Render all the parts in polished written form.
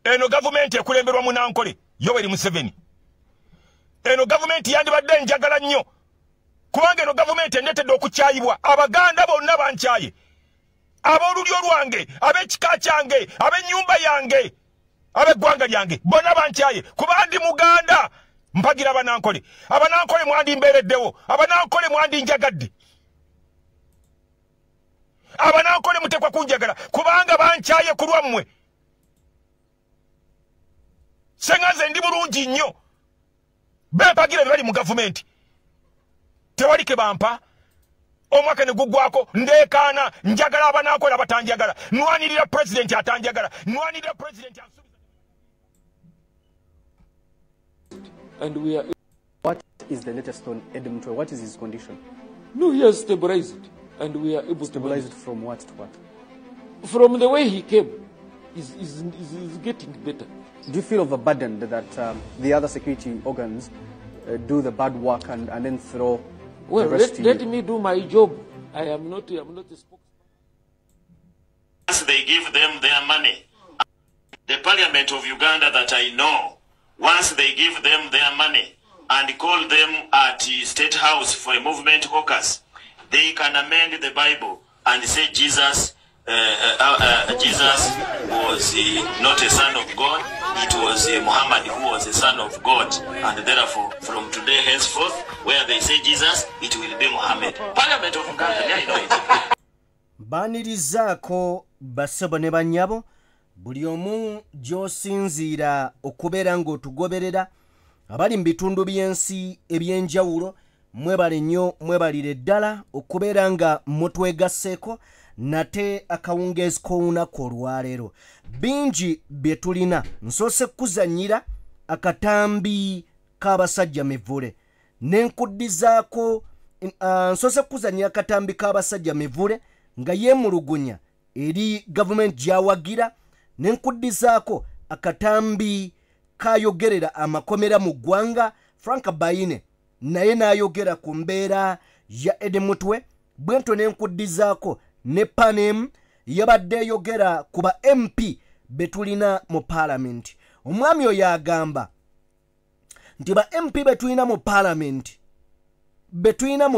eno gavumenti ekulemberwa Munankole Yoweri Museveni. Eno gavumenti yandibadde njagala nnyo kubanga eno gavumenti endetedde okukyayibwa. Abaganda bonna bankyaye, ab'olulyo lwange, ab'ekika kyange, ab'ennyumba yange, ab'eggwanga lyange bonna bankyaye kuba ndi Muganda. Mpagira Abanankole. Abanankole mwandi mbeereddewo, Abanankole mwandi njagadde, Abanankole mutekwa kunjagala kubanga bankyaye ku lwammwe. Sengaze ndi bulungi nnyo, bempagira bali mu gavumenti tewali ke bampa. Omwaka ne gugwako ndeekaana njagala Abanankole abatanjagala, nwanirira president atanjagala, nwanirira president ansubiza. And we are. What is the latest on Edem Mutwe? What is his condition? No, he has stabilized it, and we are able to Stabilize it from what to what? From the way he came, is getting better. Do you feel overburdened that the other security organs do the bad work and then throw Well, the rest to let you? me do my job. I am not a spokesman. Once they give them their money, the Parliament of Uganda that I know, once they give them their money and call them at State House for a movement caucus, they can amend the Bible and say Jesus was not a son of God. It was Muhammad who was a son of God, and therefore from today henceforth, where they say Jesus, it will be Muhammad. Parliament of Uganda, I know it. Banirizaako basebo ne bannyabo buli omu gy'osinziira okubeera ng'otugoberera abali mu bitundu by'ensi eby'enjawulo. Mwebale nnyo, mwebalire ddala okubeera nga mutwegasseeko nate akawungeezi k'olunaku olwaleero. Bingi bye tulina. Nsoose kuzannyira akatambi k'abasajja mivule nenkuddizaako. Nsoose kuzannyira akatambi k'abasajja mivule nga yeemulugunya eri gavumenti gy'awagira, nenkuddizaako akatambi kayogerera amakomera mu ggwanga Frank Baine naye n'ayogera ku mbeera ya Edem Mutwe. Bwento nenkuddizaako ne Panem yabadde eyogera ku ba MP betulina mu Parliament. Omwami oyo agamba nti ba MP betulina mu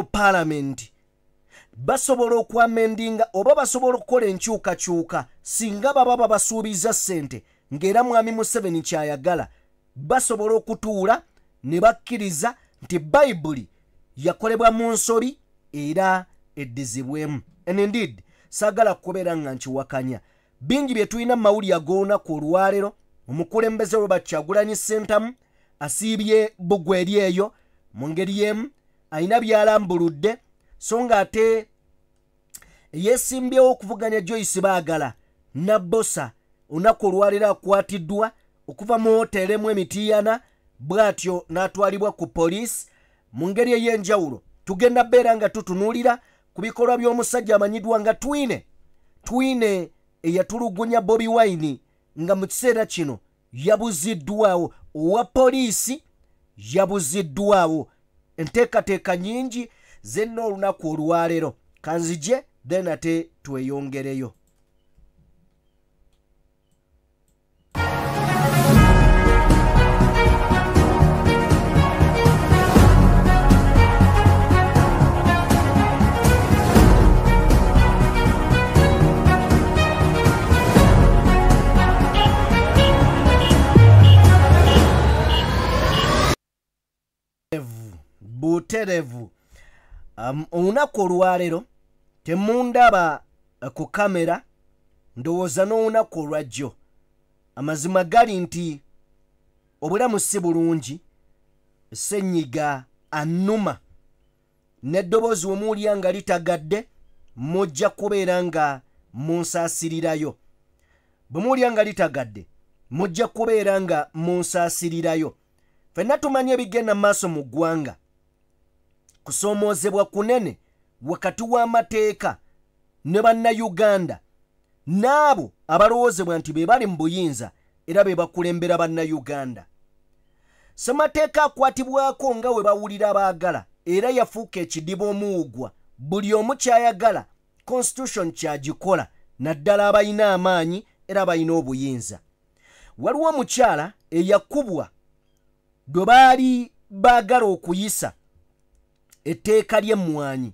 Parliament basobola okwamendinga oba basobola okukola enkyukakyuka singa baba basuubiza ssente ng'era mwami Museveni kyayagala, basobola okutuula ne bakkiriza nti Bayibuli yakolebwa mu nsobi era eddizibwemu. And indeed, saagala kubeera nga nkiwakanya. Bingi bye tulina mu mawulire ag'olunaku olwaleero. Omukulembeze Robert Kyagulanyi Ssentamu asiibye Bugwe eri eyo mu ngeri y'emu, alina byalambuludde so ng'ate yeesimbyewo okuvuganya Joyce Baagala Nabbosa olunaku olwaleero akwatiddwa okuva mu hoteeri emu Emitiiyana, bw'atyo n'atwalibwa ku poliisi mu ngeri ey'enjawulo. Tugenda beera nga tutunuulira ku bikolwa by'omusajja amanyiddwa nga Twine eyatulugunya Bobi Wine nga mu kiseera kino yabuziddwawo, owa poliisi yabuziddwawo. Enteekateeka nnyingi zenna olunaku olwaleero. Kanzije then ate tweyongereyo. Buterevu. Olunaku olwaleero temundaba ku kamera, ndowooza n'olunaku olwajjo. Amazima gali nti obulamu si bulungi, ssenyiga annuma n'eddoboozi we muwulira nga litagadde mujja kubeera nga munsaasirirayo. Bwe muwulira nga litagadde mujja kubeera nga munsaasirirayo. Ffenna tumanye ebigenda mu maaso mu ggwanga. Kusoomoozebwa kunene wakati w'amateeka ne bannayuganda n'abo abalowoozebwa nti be bali mu buyinza era be bakulembera bannayuganda. Ssemateeka akwatibwako nga we bawulira baagala era yafuuka ekidiba omuwugwa. Buli omu kyayagala constitution kyagikola, naddala abalina amaanyi era balina obuyinza. waliwo omukyala eyakubwa bwe baali baagala okuyisa etteeka ly'emmwanyi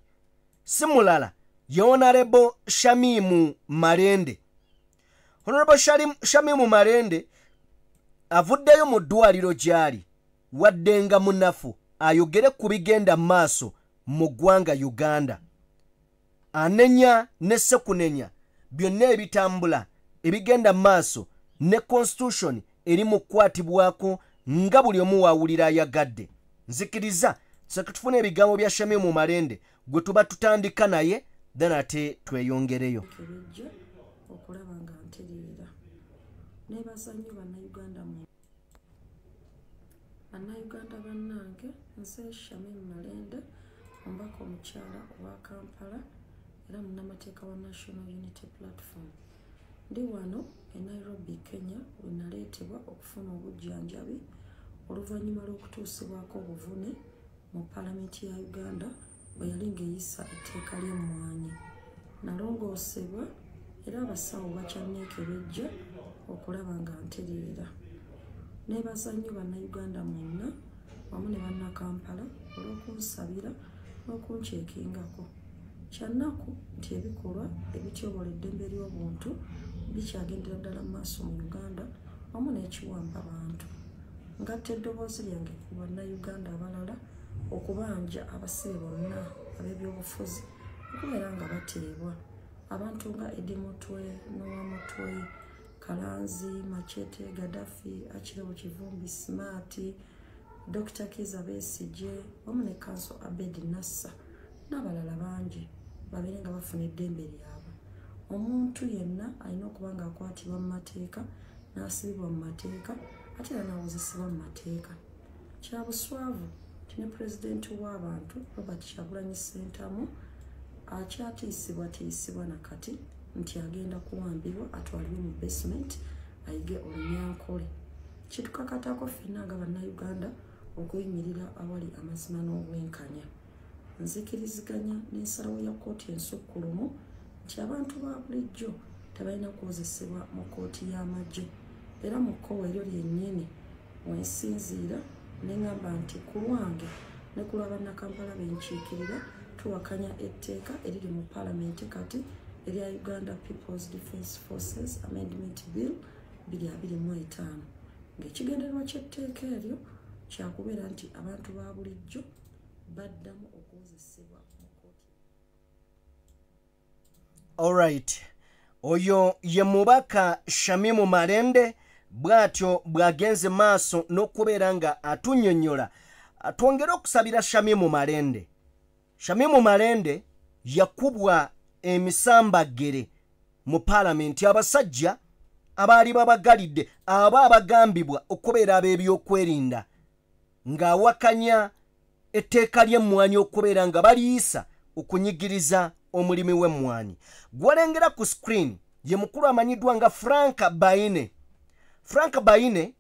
si mulala ye Honorable Shamimu Marende. Honorable Shamimu Marende avuddeyo mu ddwaliro gy'ali wadde nga munafu ayogere ku bigenda maaso mu ggwanga Uganda. Anenya ne sekunenya byonna ebitambula ebigenda maaso ne constitution eri mu kukwatibwako nga buli omu waawulira ayagadde. Nzikiriza tuseke tufune ebigambo bya Shamimu Marende gwe tuba tutandika naye then ate tweyongereyo. Okulaba nga ntereera neebaza nnyo bannayuganda bannayuganda bannange nze Shamimu Marende omubaka omukyala owa Kampala era munnamateeka wa National Unity Platform. Ndi wano e Nairobi, Kenya we naleetebwa okufuna obujjanjabi oluvannyuma lw'okutuusibwako obuvune mu Paalamenti ya Uganda bwe yali ng'eyisa etteeka ly'emmwanyi. Nalongoosebwa era abasawo bakyanneekebejja okulaba nga ntereera. Neebaza nnyo bannayuganda mwenna wamu ne bannakampala olw'okunsabira n'okunkyekingako. Kyannaku nti ebikolwa ebityobola eddembe ly'obuntu bikyagendera ddala mu maaso mu Uganda wamu n'ekiwamba abantu. Ngatta eddoboozi lyange ku bannayuganda abalala okubanja abasibe bonna ab'ebyobufuzi okubeera nga bateebwa. Abantu nga Eddie Mutwe, Noah Mutwe, Kalanzi, Machete, Gaddafi, Achileo Kivumbi, Smart, Dr. Kiza Besigye wamu ne Kanso Abedi Nassa n'abalala bangi babeere nga bafuna eddembe lyabwe. Omuntu yenna alina okuba nga akwatibwa mu mateeka n'asibibwa mu mateeka ate era n'awozesebwa mu mateeka. Kya buswavu nti ne pulezidenti w'abantu Robert Kyagulanyi Ssentamu akyatiisibwa nakati nti agenda kuwambibwa atwalibwe mu basement ayige olunyankole. Kitukakatako ffenna nga bannayuganda okuyimirira awali amazima n'obwenkanya. Nzikiriziganya n'ensalawo ya kkooti ensukkulumu nti abantu ba bulijjo tebalina kuwozesebwa mu kkooti y'amagye. Era mu kkowa eryo lyennyini wensinziira ne ŋŋamba nti ku lwange ne ku lw'abannakampala benkiikirira tuwakanya etteeka eriri mu Paalamenti kati erya Uganda People's Defence Forces Amendment Bill 2025 ng'ekigendererwa ky'etteeka eryo kyakubeera nti abantu ba bulijjo baddamu okuwozesebwa mu kkooti. Alright, oyo ye mubaka Shamimu Marende bw'atyo bw'agenze maaso n'okubeera nga atunnyonnyola. Twongere okusabira Shamimu Marende. Shamimu Marende yakubwa emisambagere mu Paalamenti abasajja abaali babagalidde aba abagambibwa okubeera ab'ebyokwerinda ng'awakanya etteeka ly'emmwanyi okubeera nga baliyisa okunyigiriza omulimi w'emmwanyi. Gwalengera ku screen ye mukulu amanyiddwa nga Frank Baine. Frank Baine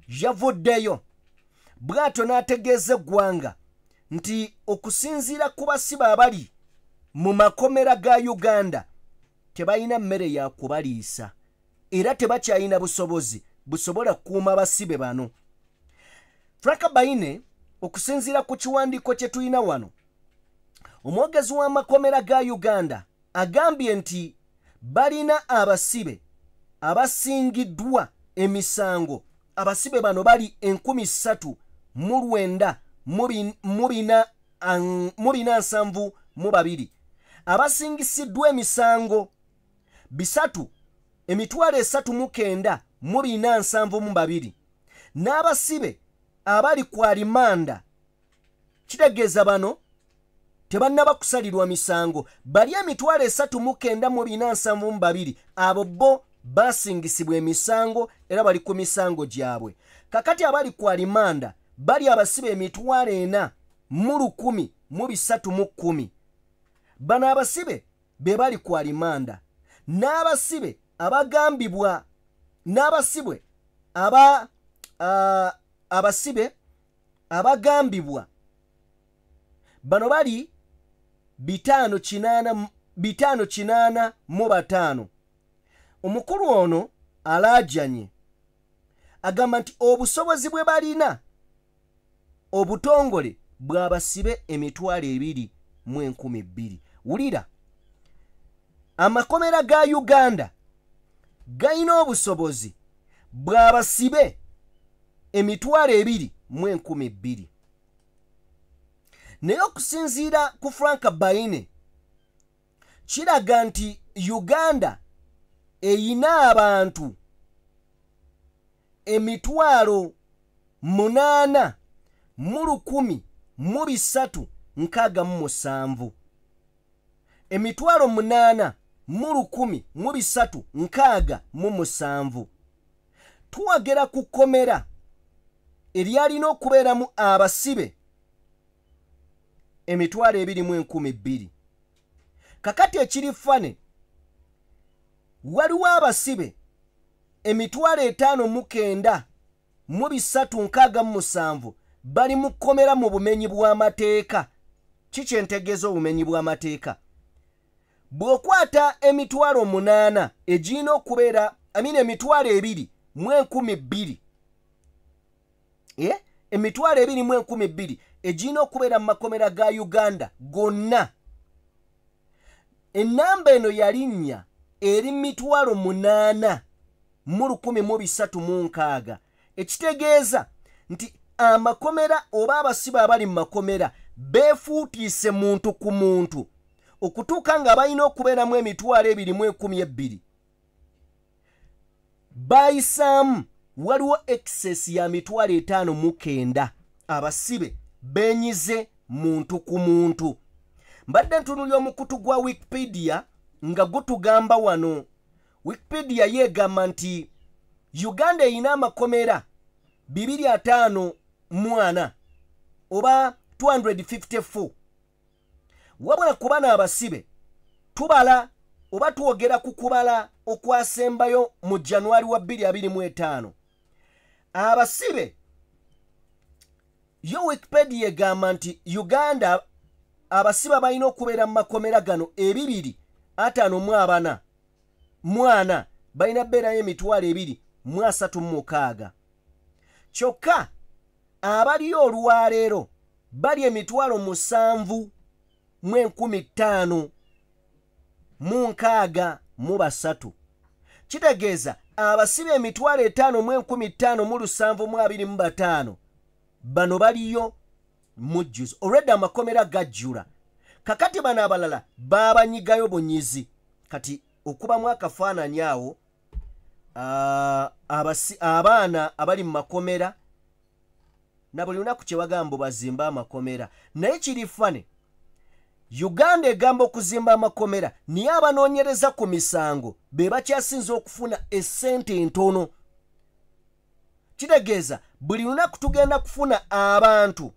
yavuddeyo bw'atyo n'ategeeza eggwanga nti okusinziira ku basibe abali mu makomera ga Uganda tebalina mmere ya kubaliisa era tebakyalina busobozi busobola kukuuma basibe bano. Frank Baine okusinziira ku kiwandiiko kye tulina wano, omwogezi w'amakomera ga Uganda agambye nti balina abasibe abasingiddwa emisango. Abasibe bano bali 3,972 abasingisiddwa emisango 3,3972 n'abasibe abali ku alimanda. Kitegeeza bano tebannaba kusalirwa misango. Bali 3,3972 abo bo basingisibwa emisango era bali ku misango gyabwe. Kakati abali ku alimanda bali abasibe 4,11310. Bano abasibe be bali ku alimanda. N'abasibe abagambibwa n'abasibwe abasibe abagambibwa bano bali 585. Omukulu ono alajanye agamba nti obusobozi bwe balina obutongole bw'abasibe emitwalo 2,200. Wulira, amakomera ga Uganda galina obusobozi bw'abasibe emitwalo 2,200. Naye okusinziira ku Frank Baine kiraga nti Uganda eyina abantu emitwalo 8,367. Emitwalo 8,367. Tuwagera ku komera eryalina okubeeramu abasibe emitwalo 2,200. Kakati ekiri fane waliwo abasibe emitwalo 5,967 bali mu komera mu bumenyi bw'amateeka. Kiki entegeeza obumenyi bw'amateeka? Bw'okwata emitwalo 8 egirina okubeera emitwalo 2,200, emitwalo 2,200 egirina okubeera mu makomera ga Uganda gonna. Ennamba eno yalinnya eri mitwalo 8,360. Ekitegeeza nti amakomera oba abasibe abali mu makomera beefuutiise muntu ku muntu okutuuka nga balina okubeeramu emitwalo 2,100. Bayisaamu waliwo excess ya mitwalo 5,900 abasibe benyize muntu ku muntu. Mbadde ntunulya omukutu gwa Wikipedia nga gutugamba wano. Wikipedia yeegamba nti Uganda erina amakomera 254 oba 254. Wabula ku bano abasibe tubala oba twogera ku kubala okwasembayo mu January wa 2025. Abasibe yo Wikipedia egamba nti Uganda abasibe balina okubeera mu makomera gano 254 mwana balina beerayo emitwalo 236. Kyokka abaliyo olwaleero bali emitwalo 7,563. Kitegeeza abasibe emitwalo 5,575 bano baliyo mujjuzo. Already amakomera gajjula. Kakati bano abalala babanyigayo bunyizi. Kati okuba mu akafaananyi awo abaana abali mu makomera na buli lunaku kye bagamba bazimba amakomera. Naye kiri fane Uganda egamba okuzimba amakomera niye abanoonyereza ku misango be bakyasinza okufuna essente entono. Kitegeeza buli lunaku tugenda kufuna abantu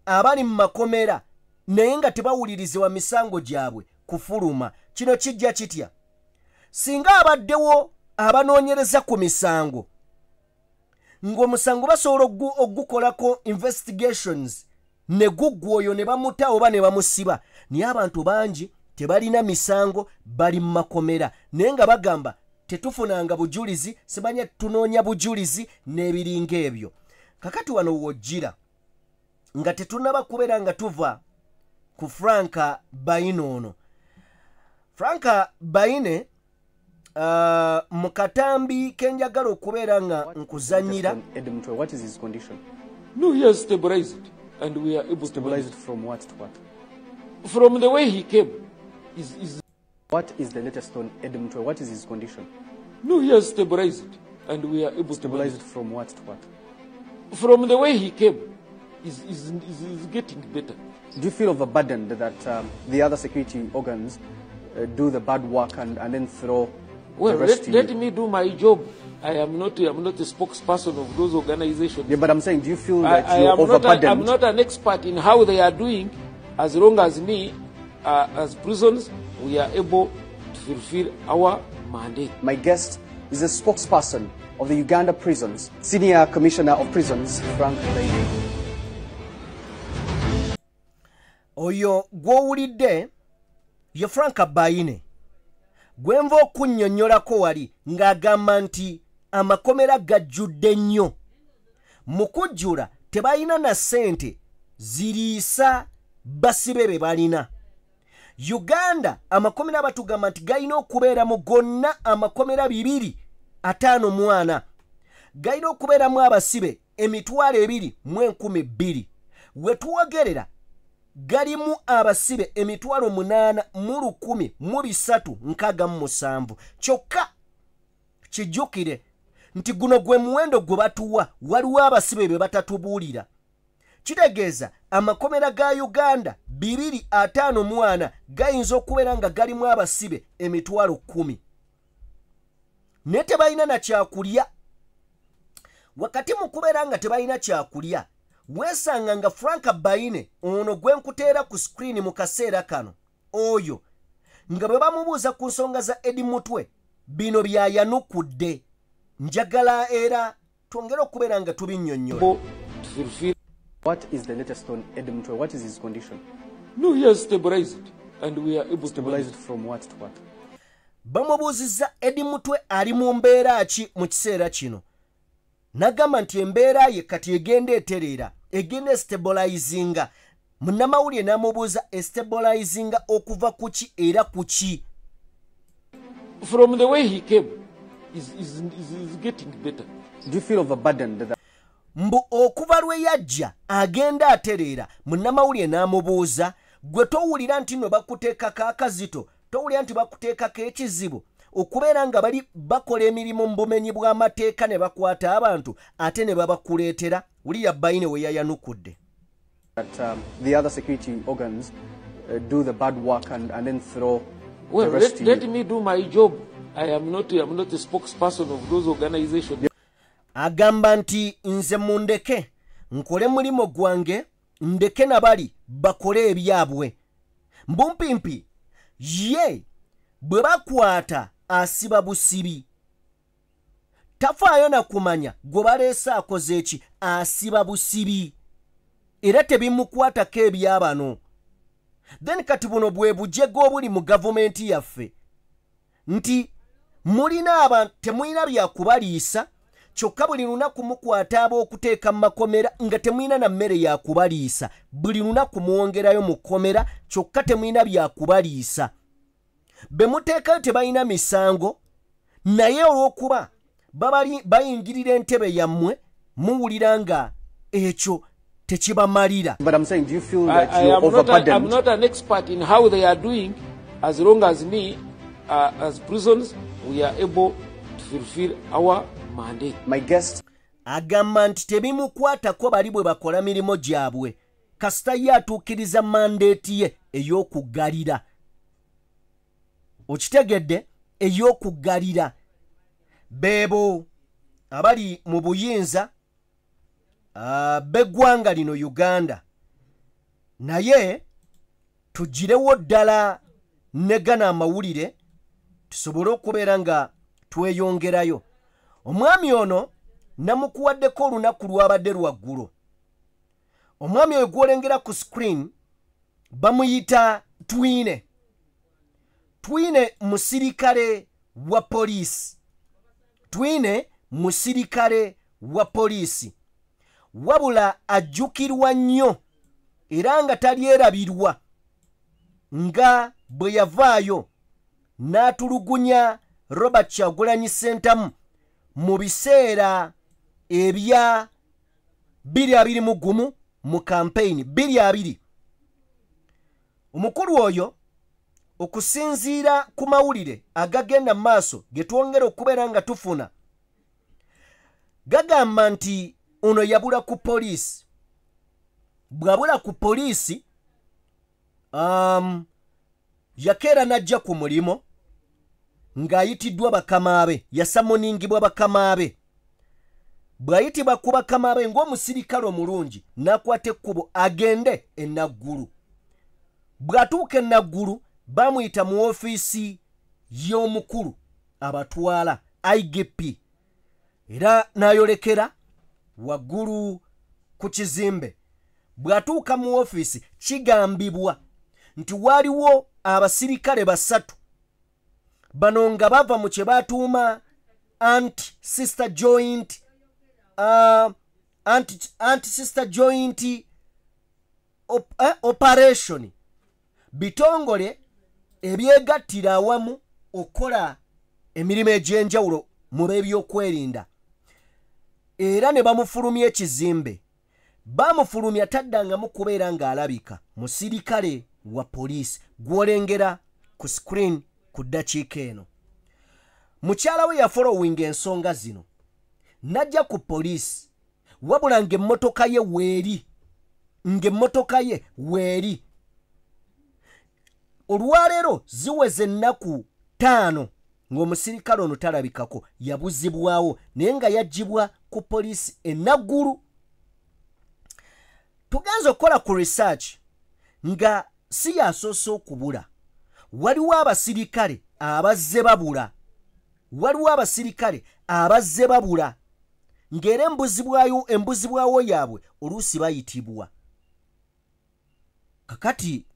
abali mu makomera naye nga tebawulirizibwa misango gyabwe kufuluma. Kino kijja kitya? Singa abaddewo abanoonyereza ku misango ng'omusango basobola ogukolako investigations ne guggwa oyo ne bamuta oba ne bamusiba, naye abantu bangi tebalina misango bali mu makomera naye nga bagamba tetufunanga bujulizi, simanya tunoonya bujulizi n'ebiringa ebyo. Kakati wano wojjira nga tetunaba kubeera nga tuva ku Frank Baine ono. Frank Baine mu katambi kenjagala okubeera nga nkuzanyira. What is his condition? No, he has stabilized it, and we are able to Stabilize it from what to what? From the way he came. What is the latest on Edem Mtwe? What is his condition? No, he has stabilized it, and we are able Stabilize to it from what to what? From the way he came, is getting better. Do you feel overburdened that the other security organs do the bad work and then throw Well, the rest to let you? me do my job. I am not a spokesperson of those organizations. Yeah, but I'm saying, do you feel that you're I'm overburdened? not an expert in how they are doing. As long as me, as prisons, we are able to fulfill our mandate. My guest is a spokesperson of the Uganda prisons, Senior Commissioner of Prisons, Frank Baine. Oyo gw'owulidde ye Frank Baine gwenva okunnyonnyolako wali ng'agamba nti amakomera gajjudde nnyo mu kujjula tebalina na ssente ziriisa basibe be balina. Uganda amakomera batugamba nti galina okubeeramu gonna amakomera 254 galina okubeeramu abasibe 2,212 we tuwogerera galimu abasibe 8,367 kyokka kijjukire nti guno gwe muwendo gwe batuwa waliwo abasibe be batatubuulira. Kitegeeza amakomera ga Uganda 254 gayinza okubeera nga galimu abasibe 10,000 ne tebalina na kyakulya. Wakati mu kubeera nga tebalina kyakulya weesanga nga Frank Baine ono gwe nkuteera ku screen mu kaseera kano oyo nga bwe bamubuuza ku nsonga za Edi Mutwe bino byayanukudde. Njagala era twongere okubeera nga tubinnyonnyola. What is the latest on Edi Mutwe? What is his condition? No, he has stabilized and we are able to Stabilize it from what to what? Bamubuuzizza Edi Mutwe ali mu mbeera ki mu kiseera kino. Nagamba nti embeera ye kati egenda etereera egenda stabilizinga. Munnamawulire n'amubuuza stabilizinga okuva ku ki era ku ki. From the way he came, is getting better. Do you feel overburdened that Mbu okuva lwe yajja agenda atereera. Munnamawulire n'amubuuza gwe towulira nti no bakuteekako akazito, towulira nti bakuteekako ekizibu okubeera nga bali bakola emirimu mu bumenyi bw'amateeka ne bakwata abantu ate ne babakuleetera? Uliya Baine we yayanukudde. that the other security organs do the bad work and then throw Well, the rest to let you? me do my job. I am not a spokesperson of those organizations. Agamba nti nze mundeke nkole mulimo gwange ndeke nabali bakole ebyabwe. Mbumpimpi ye bwe bakwata asiba busibi. Tafaayo na kumanya gwe baleese akoze eki asiba busibi. Era tebimukwatako ebyabano. Then kati buno bwe bujego obuli mu gavumenti yaffe nti mulina abantu temulina byakubaliisa kyokka buli lunaku mukwata ab'okuteeka mu makomera nga temulina na mmere yakubaliisa. Buli lunaku muwongerayo mu kkomera kyokka temulina byakubaliisa. Be muteekayo tebalina misango naye olw'okuba bayingirira entebe yammwe muwulira nga ekyo tekibamalira. But I'm saying, do you feel that I you're am overburdened? not an expert in how they are doing. As long as me, as prisons, we are able to fulfill our mandate. My guest Agamba nti tebimukwatako bali bwe bakola mirimo gyabwe kasita ye atuukiriza mandeeti ye ey'okuggalira. Okitegedde? Ey'okuggalira. Beebo abali mu buyinza b'eggwanga lino Uganda. Naye tugirewo ddala ne gana amawulire tusobole okubeera nga tweyongerayo. Omwami ono namukuwaddeko olunaku lwabadde lwaggulu. Omwami oyo gwolengera ku screen bamuyita Twine. Twine musirikale wa poliisi. Twine musirikale wa poliisi. Wabula ajjukirwa nnyo era nga talyerabirwa nga bwe yavaayo n'atulugunya Robert Kyagulanyi Ssentamu mu biseera ebya 2021 mu campaign 2020. Omukulu oyo okusinziira ku mawulire agagenda maaso ge twongera okubeera nga tufuna gagamba nti ono yabula ku poliisi. Bwabula ku poliisi yakeera najja ku mulimo ng'ayitiddwa bakama be, yasamoningibwa bakama be. Bw'ayitibwa ku bakama be ng'omusirikale omulungi n'akwata ekkubo agende e Naggulu. Bw'atuuka e Naggulu bamuyita mu ofiisi y'omukulu abatwala IGP era n'ayolekera waggulu ku kizimbe. Bw'atuuka mu ofiisi kigambibwa nti waliwo abasirikale 3 bano nga bava mu kye batuuma anti-sister joint anti-sister joint operation bitongole ebyegattira awamu okola emirimu egy'enjawulo mu by'okwerinda era ne bamufulumya ekizimbe bamufulumya taddangamu kubeera ng'alabika musirikale wa poliisi gw'olengera ku screen ku ddakiika eno. Mukyala we yafolowinga ensonga zino najja ku poliisi wabula ng'emmotoka ye weeri olwaleero ziweze ennaku 5 ng'omusirikale ono talabikako yabuzibwawo naye nga yaggyibwa ku poliisi enaggulu. Tugenza okukola ku research nga si yasoose okubula waliwo abasirikale abazze babula ng'era embuzibwawo yaabwe oluusi bayitibwa. Kakati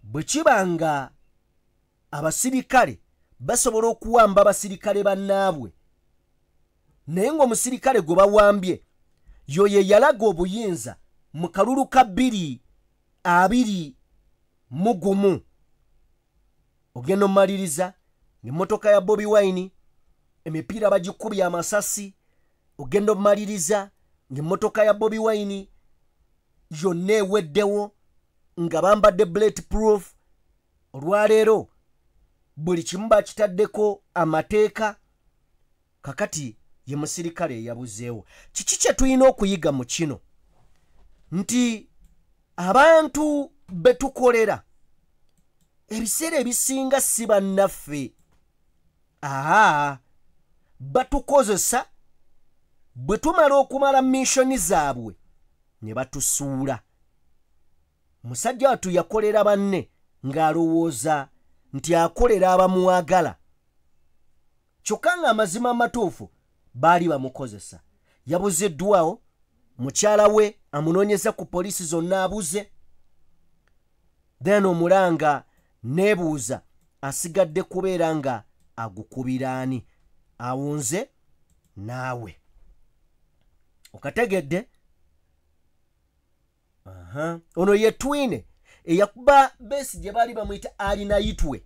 bwe kiba nga abasirikale basobola okuwamba abasirikale bannaabwe naye ng'omusirikale gwe bawambye yo ye yalaga obuyinza mu kalulu ka 2021 ogenda omaliriza ng'emmotoka ya Bobi Wine emipiira bagikubye amasasi ogenda omaliriza ng'emmotoka ya Bobi Wine yonna eweddewo nga bambadde bulletproof. Olwaleero buli kimu bakitaddeko amateeka. Kakati ye musirikale yabuzeewo. Kiki kye tulina okuyiga mu kino nti abantu betukolera ebiseera ebisinga si bannaffe batukozesa bwe tumala okumala mishoni zaabwe ne batusuula. Musajja watu yakolera banne ng'alowooza nti akolera abamwagala kyokka nga amazima amatuufu baali bamukozesa. Yabuziddwawo, mukyala we amunoonyeza ku poliisi zonna abuze. Then omulanga neebuuza asigadde kubeera nga agukubira ani awunze naawe. Okategedde? Ono ye Twine eyakuba Besigye baali bamuyita alina yitwe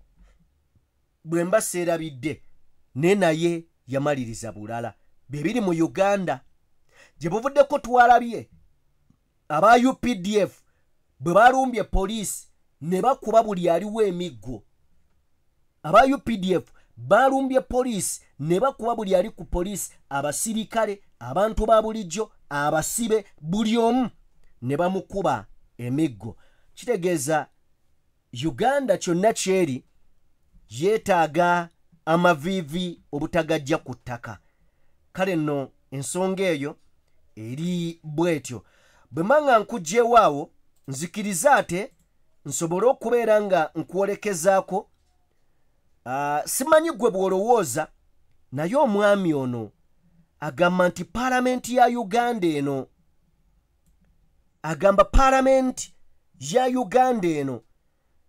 bwe mbaseerabidde ne naye yamaliriza bulala. Bebiri mu Uganda gye buvuddeko twalabye aba UPDF bwe balumbye poliisi ne bakuba buli aliwo emiggo. Aba UPDF balumbye poliisi ne bakuba buli ali ku poliisi, abasirikale, abantu ba bulijjo, abasibe, buli omu ne bamukuba emiggo. Kitegeeza Uganda kyonna kyeri yeetaaga amaviivi obutagajja ku ttaka. Kale nno ensonga eyo eri bwetyo. Bwe manga nkugjeewo awo nzikiriza ate nsobole okubeera nga nkwolekezaako. Simanyi gwe bw'olowooza naye omwami ono agamba nti paalamenti ya Uganda eno agamba paalamenti ya Uganda eno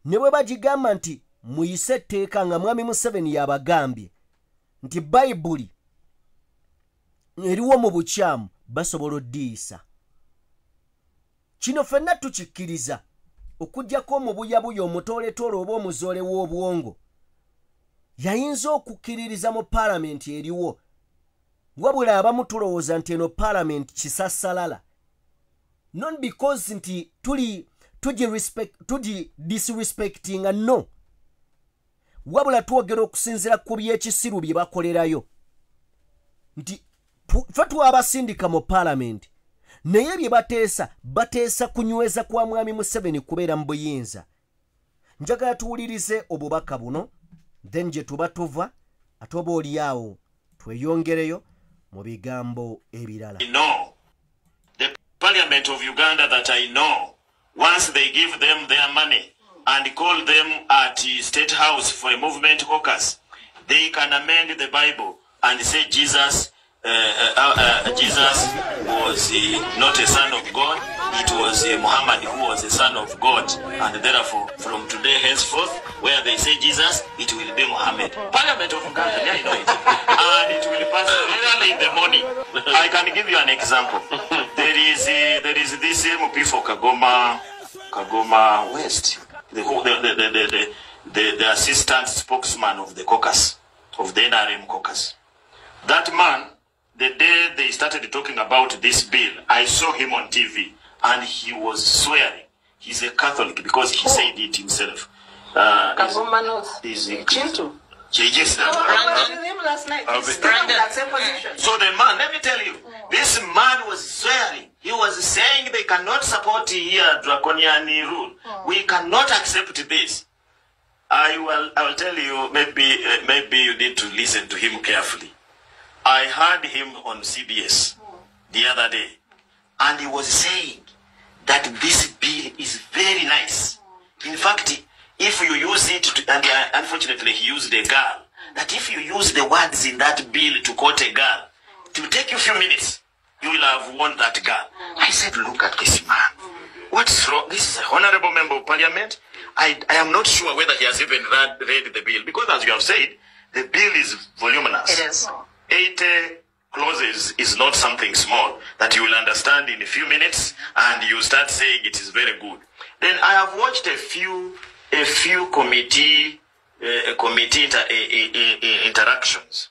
ne bwe bagigamba nti muyise etteeka nga mwami Museveni yabagambye nti Bayibuli eriwo mu bukyamu basobola oddiyisa. Kino ffenna tukikkiriza okuggyako omubuyabuya omutooletoola oba omuzoole w'obwongo yayinza okukkiririza mu paalamenti eriwo, wabula abamu tulowooza nti eno paalamenti kisassalala, not because nti tugi disrespectinga, no, wabula twogera okusinziira ku by'ekisiru bye bakolerayo nti ffe twabasindika mu paalamenti naye bye bateesa kunyweza kwa mwami Museveni kubeera mu buyinza. Njagala tuwulirize obubaka buno then gye tuba tuva ate oba oli awo tweyongereyo mu bigambo ebirala. The Parliament of Uganda that I know, once they give them their money and call them at State House for a movement caucus, they can amend the Bible and say Jesus was not a son of God, it was Muhammad who was the son of God, and therefore from today henceforth, where they say Jesus, it will be Muhammad. Parliament of Uganda, I know it. And it will pass early in the morning. I can give you an example. There is this MP for Kagoma West, the assistant spokesman of the caucus, of the NRM caucus. That man, the day they started talking about this bill, I saw him on TV, and he was swearing. He's a Catholic because he said it himself. Kagoma North. Chintu. Yes, last night. So the man, let me tell you, this man was swearing. He was saying they cannot support here draconian rule. We cannot accept this. I will tell you, maybe you need to listen to him carefully. I heard him on CBS the other day, and he was saying that this bill is very nice. In fact, if you use it, and unfortunately he used a girl, that if you use the words in that bill to quote a girl, it will take you a few minutes. You will have won that girl. I said, look at this man. What's wrong? This is an honorable member of parliament. I am not sure whether he has even read the bill, because as you have said, the bill is voluminous. It is. 80 clauses is not something small that you will understand in a few minutes, and you start saying it is very good. Then I have watched a few committee interactions,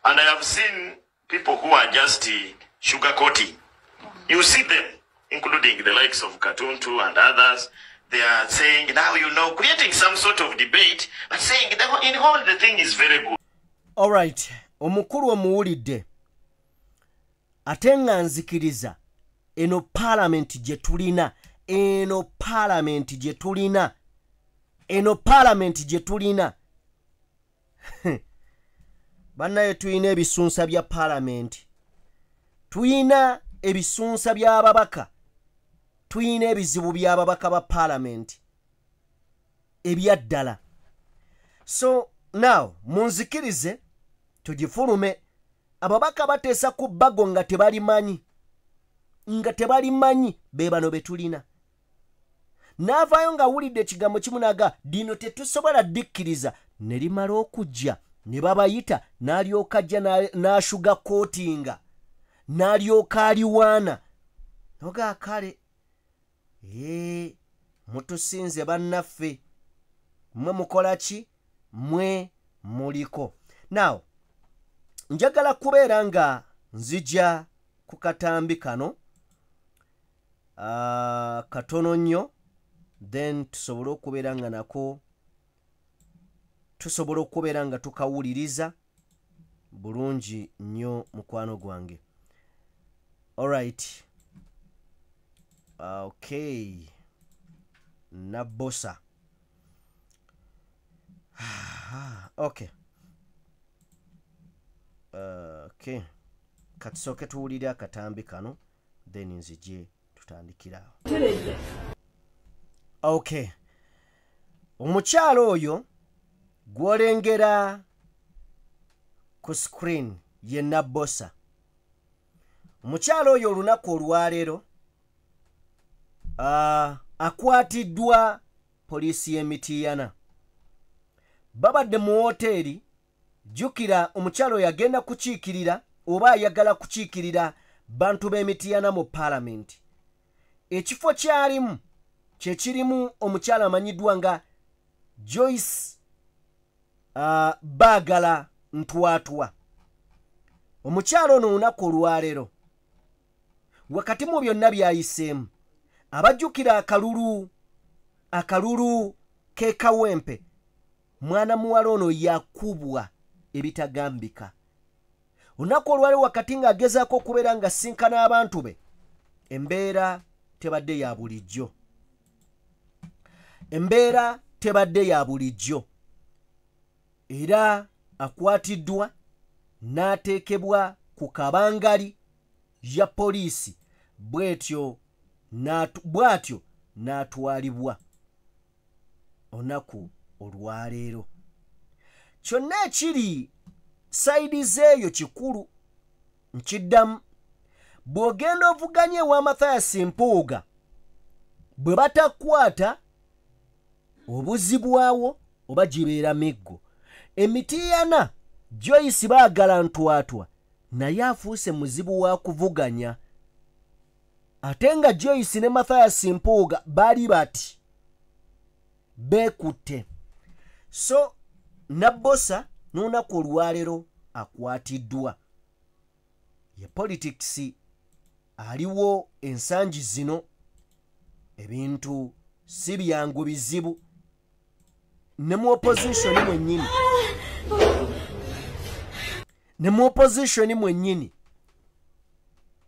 and I have seen people who are just sugarcoating. You see them, including the likes of Katuntu and others. They are saying, now you know, creating some sort of debate, but saying in all the thing is very good. All right. Omukulu omuwulidde ate nga nzikiriza eno parliament gye tulina bannaye tulina ebisunsa bya parliament, tulina ebisunsa by'ababaka, tulina ebizibu by'ababaka ba parliament ebyaddala. So now munzikirize tugifulume. Ababaka bateesa ku bbago nga tebalimanyi be bano be tulina. N'avaayo nga wulidde ekigambo kimu naga dino tetusobola dikkiriza, ne limala okujja ne babayita, n'alyoka ajja n'ashuga kootinga, n'alyoka aliwaana noga kale mutusinze bannaffe, mwe mukola ki, mwe muliko. Now njagala kubeera nga nzija ku katambi kano katono nnyo, then tusobole okubeera nga nako tusobole okubeera nga tukawuliriza bulungi nnyo mukwano gwange. Alright. Okay. Nabosa. Okay. Okay. Katusooke tuwulire akatambi kano, then nzije tutandikirawo. Okay. Omukyalo oyo gwolengera ku screen ye Nabosa. Omukyalo oyo olunaku olwaleero akwatiddwa poliisi y'Emityana. Babadde mu hoteeri. Jukira omukyalo yagenda kukiikirira oba ayagala kukiikirira bantu b'Emityana mu parliament. Ekifo kyalimu kye kirimu omukyalo amanyiddwa nga Joyce Baagala Ntwatwa. Omukyalo ono olunaku olwaleero wakati mu byonna byayiseemu, abajjukira akalulu ke Kawempe, mwana muwala ono yakubwa ebitagambika. Olunaku olwaleero wakati ng'agezaako okubeera nga sinkana abantu be, embeera tebadde ya bulijjo. Embeera tebadde ya bulijjo. Era akwatiddwa n'ateekebwa ku kabangali ya poliisi, bw'atyo n'atwalibwa olunaku olwaleero. Kyonna ekiri sayidi zeeyo kikulu. Nkiddamu, bw'ogenda ovuganya ewa Mathias Mpuuga bwe batakwata obuzibwawo oba gibeera miggo. Emitiana Joyce baagala ntwatwa naye afuuse muzibu wa kuvuganya. Ate nga Joyce ne Mathias Mpuuga bali bati beekutte. So Nabbosa n'olunaku olwaleero akwatiddwa. Ye politics aliwo ensangi zino ebintu si byangu bizibu. Ne mu opposition mwennyini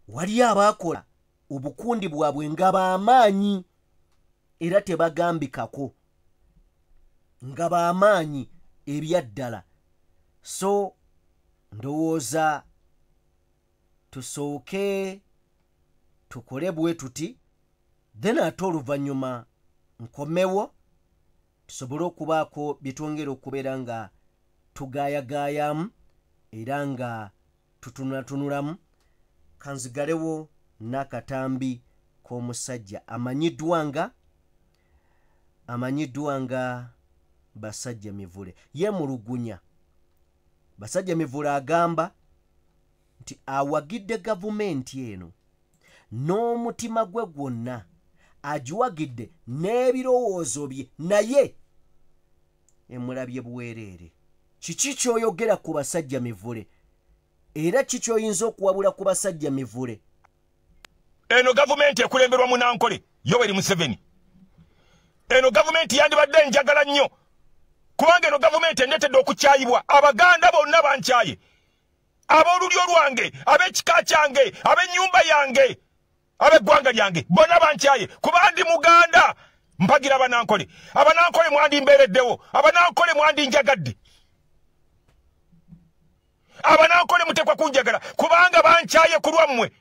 wali abaakola obukundi bwabwe nga b'amaanyi era tebagambikako, nga b'amaanyi ebyaddala. So ndowooza tusooke tukole bwe tuti, then ate oluvannyuma nkomewo tusobole okubaako bye twongera okubeera nga tugaayagaayamu era nga tutunulanunulamu. Kanzigalewo n'akatambi k'omusajja amanyiddwa nga Basajja Mivule. Yeemulugunya. Basajja Mivule agamba nti awagidde gavumenti eno n'omutima gwe gwonna, agiwagidde n'ebirowoozo bye, naye emulabye buweereere. Kiki ky'oyogera ku Basajja Mivule era kiki oyinza okuwabula ku Basajja Mivule? Eno gavumenti ekulemberwa Munankole Yoweri Museveni. Eno gavumenti yandibadde njagala nnyo kubanga eno gavumenti endetedde okukyayibwa. Abaganda bonna bankyaye, ab'olulyo lwange, ab'ekika kyange, ab'ennyumba yange, ab'eggwanga lyange bonna bankyaye kuba ndi Muganda. Mpagira Abanankole. Abanankole mwandi mbeereddewo, Abanankole mwandi njagadde, Abanankole mutekwa kunjagala kubanga bankyaye ku lwammwe.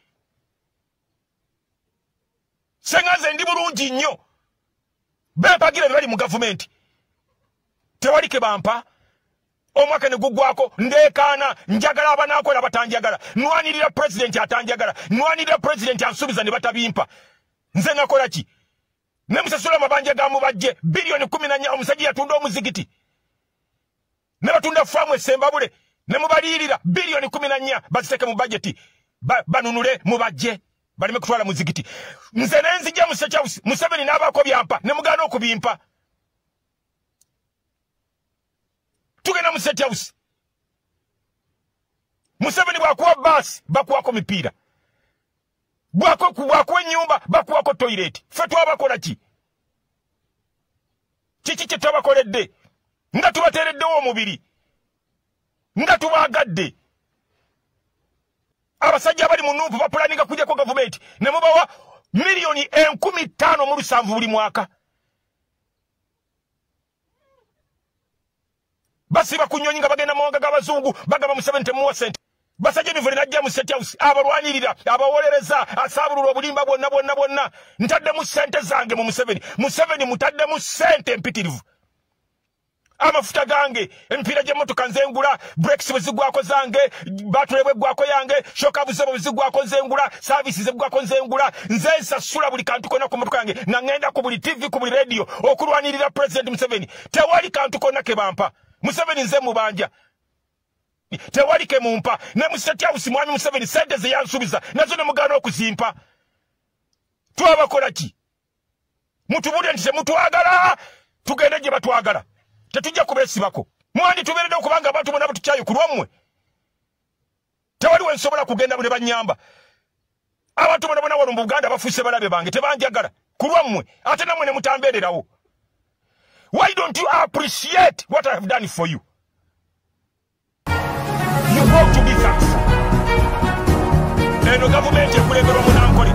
Sengaze ndi bulungi nnyo, bempagira bye bali mu gavumenti tewali ke bampa. Omwaka ne guggwako ndeekaana njagala Abanankole abatanjagala, nwanirira pulezidenti atanjagala, nwanirira pulezidenti ansuubiza ne batabimpa. Nze nakola ki? Ne musasula amabanja ga mubajje bilioni 14. Omusajja yatunda omuzigiti ne batunda faamu essembabule ne mubaliirira bilioni 14 baziteke mu bajeti banunule mubajje balime kutwala muzigiti. Nze nenzija mu State House, Museveni n'abaako byampa ne mugaana okubimpa. Tugenda mu State House, Museveni bwakuwa baasi bakuwako mipiira, bwakuwa ennyumba bakuwako toilet. Ffe twabakola ki? Kiki kye twabakoledde nga tubateereddewo omubiri, nga tubaagadde? Abasajja abali mu Nuupu bapulaninga kujjako gavumenti ne mubawa milioni 15,700 buli mwaka. Basiba ku nnyonyi nga bagenda mawanga g'abazungu bagamba Museveni temuwa ssente. Basajja Mivule najja mu State House abalwanirira, abawolereza, asaabulula obulimba bwonna. Ntaddemu ssente zange mu Museveni mutaddemu ssente empitirivu. Amafuta gange, emipiira gy'emmotoka nzengula, brakes bwe ziggwako zange, batule bwe ggwako yange, shokabuze bwe ziggwako nzengula, services eggwako nzengula, nze nsasula buli kantu konna ku mmotoka yange nga ngenda ku buli TV ku buli radio okulwanirira President Museveni. Tewali kantu konna ke bampa. Museveni nze mubanja tewali ke mumpa. Ne mu State House mwami Museveni sente ze yansuubiza nazo ne mugaana okuzimpa. Twabakola ki? Mutubulire nti temutwagala, tugende gye batwagala, tetujja kubeesibako. Mwandi tubeeredde okubanga abantu bonna batukyaye ku lwammwe. Tewali we nsobola kugenda bwe bannyamba. Abantu bonna wano mu Buganda bafuuse balabe bange tebanjagala ku lwammwe, ate nammwe ne mutambeererawo. Why don't you appreciate what I have done for you? You ought to be thankful. Eno gavumenti ekulemberwa Munankole